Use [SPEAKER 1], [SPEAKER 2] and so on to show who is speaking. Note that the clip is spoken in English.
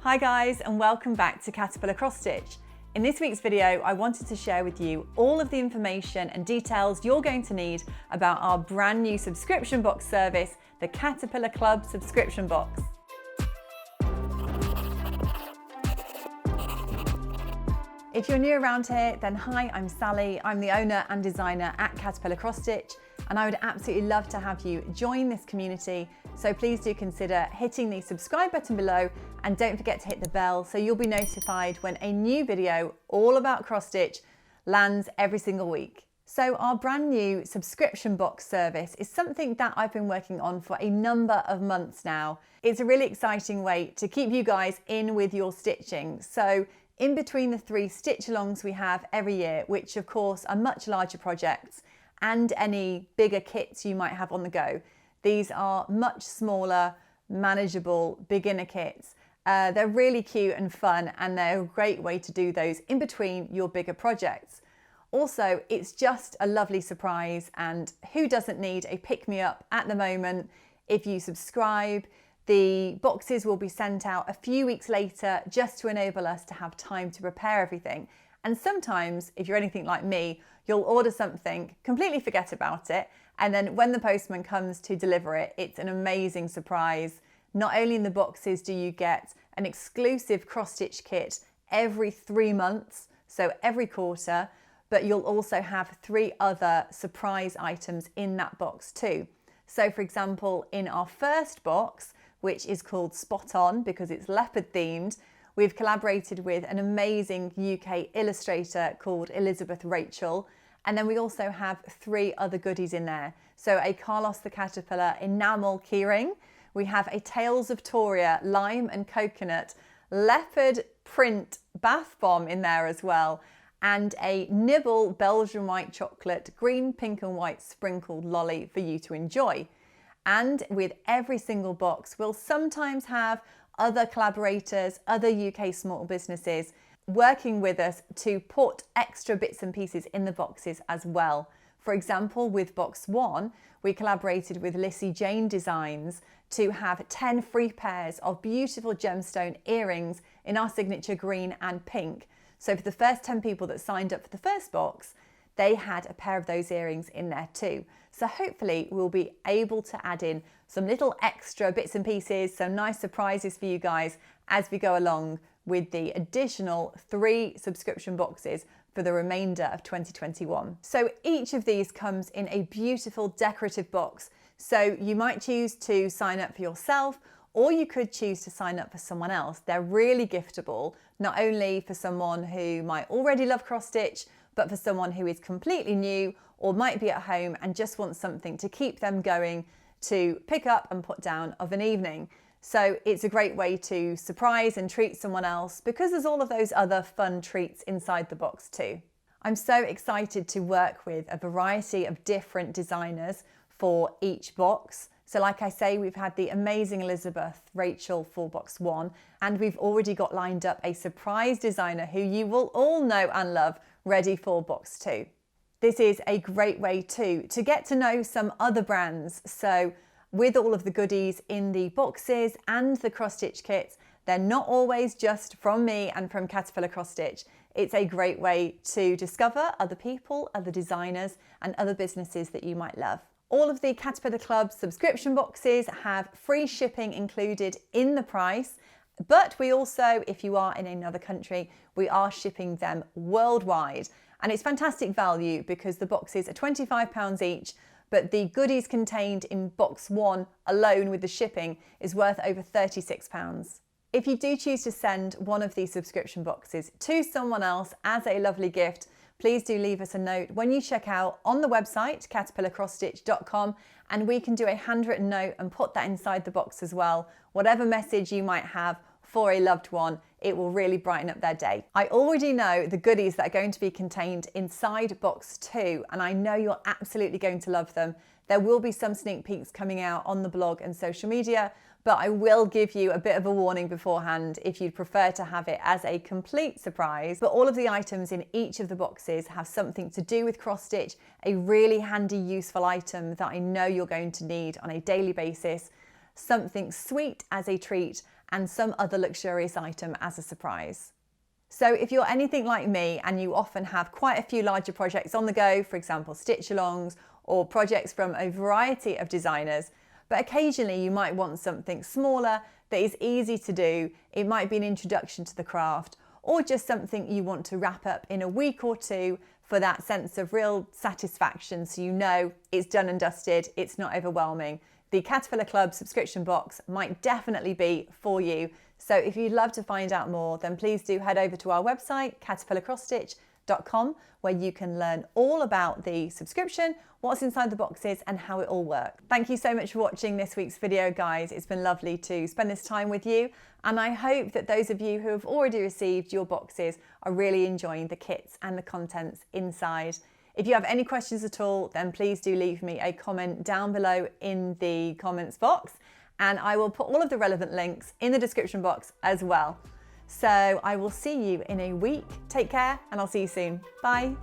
[SPEAKER 1] Hi guys, and welcome back to Caterpillar Cross Stitch. In this week's video, I wanted to share with you all of the information and details you're going to need about our brand new subscription box service, the Caterpillar Club subscription box. If you're new around here, then hi, I'm Sally. I'm the owner and designer at Caterpillar Cross Stitch, and I would absolutely love to have you join this community. So please do consider hitting the subscribe button below, and don't forget to hit the bell so you'll be notified when a new video all about cross stitch lands every single week. So our brand new subscription box service is something that I've been working on for a number of months now. It's a really exciting way to keep you guys in with your stitching. So in between the 3 stitch alongs we have every year, which of course are much larger projects, and any bigger kits you might have on the go, these are much smaller, manageable beginner kits. They're really cute and fun, and they're a great way to do those in between your bigger projects. Also, it's just a lovely surprise, and who doesn't need a pick-me-up at the moment? If you subscribe, the boxes will be sent out a few weeks later just to enable us to have time to prepare everything. And sometimes, if you're anything like me, you'll order something, completely forget about it, and then when the postman comes to deliver it, it's an amazing surprise. Not only in the boxes do you get an exclusive cross-stitch kit every 3 months, so every quarter, but you'll also have 3 other surprise items in that box too. So for example, in our first box, which is called Spot On because it's leopard themed, we've collaborated with an amazing UK illustrator called Elizabeth Rachel. And then we also have 3 other goodies in there. So a Carlos the Caterpillar enamel keyring. We have a Tales of Toria lime and coconut leopard print bath bomb in there as well. And a Nibble Belgian white chocolate green, pink and white sprinkled lolly for you to enjoy. And with every single box, we'll sometimes have other collaborators, other UK small businesses working with us to put extra bits and pieces in the boxes as well. For example, with box 1, we collaborated with Lissy Jane Designs to have 10 free pairs of beautiful gemstone earrings in our signature green and pink. So for the first 10 people that signed up for the first box, they had a pair of those earrings in there too. So hopefully we'll be able to add in some little extra bits and pieces, some nice surprises for you guys as we go along with the additional 3 subscription boxes for the remainder of 2021. So each of these comes in a beautiful decorative box. So you might choose to sign up for yourself, or you could choose to sign up for someone else. They're really giftable, not only for someone who might already love cross stitch, but for someone who is completely new or might be at home and just wants something to keep them going to pick up and put down of an evening. So it's a great way to surprise and treat someone else because there's all of those other fun treats inside the box too. I'm so excited to work with a variety of different designers for each box. So like I say, we've had the amazing Elizabeth Rachel for box 1, and we've already got lined up a surprise designer who you will all know and love ready for box 2. This is a great way too to get to know some other brands. So with all of the goodies in the boxes and the cross stitch kits, they're not always just from me and from Caterpillar Cross Stitch. It's a great way to discover other people, other designers and other businesses that you might love. All of the Caterpillar Club subscription boxes have free shipping included in the price, but we also, if you are in another country, we are shipping them worldwide. And it's fantastic value because the boxes are £25 each, but the goodies contained in box 1 alone with the shipping is worth over £36. If you do choose to send one of these subscription boxes to someone else as a lovely gift, please do leave us a note when you check out on the website caterpillarcrossstitch.com, and we can do a handwritten note and put that inside the box as well. Whatever message you might have for a loved one, it will really brighten up their day. I already know the goodies that are going to be contained inside box 2, and I know you're absolutely going to love them. There will be some sneak peeks coming out on the blog and social media, but I will give you a bit of a warning beforehand if you'd prefer to have it as a complete surprise. But all of the items in each of the boxes have something to do with cross stitch, a really handy, useful item that I know you're going to need on a daily basis, something sweet as a treat, and some other luxurious item as a surprise. So if you're anything like me and you often have quite a few larger projects on the go, for example, stitch-alongs or projects from a variety of designers, but occasionally you might want something smaller that is easy to do, it might be an introduction to the craft, or just something you want to wrap up in a week or two for that sense of real satisfaction, so you know it's done and dusted, it's not overwhelming. The Caterpillar Club subscription box might definitely be for you. So if you'd love to find out more, then please do head over to our website, caterpillarcrossstitch.com, where you can learn all about the subscription, what's inside the boxes, and how it all works. Thank you so much for watching this week's video, guys. It's been lovely to spend this time with you, and I hope that those of you who have already received your boxes are really enjoying the kits and the contents inside. If you have any questions at all, then please do leave me a comment down below in the comments box, and I will put all of the relevant links in the description box as well. So I will see you in a week. Take care, and I'll see you soon. Bye.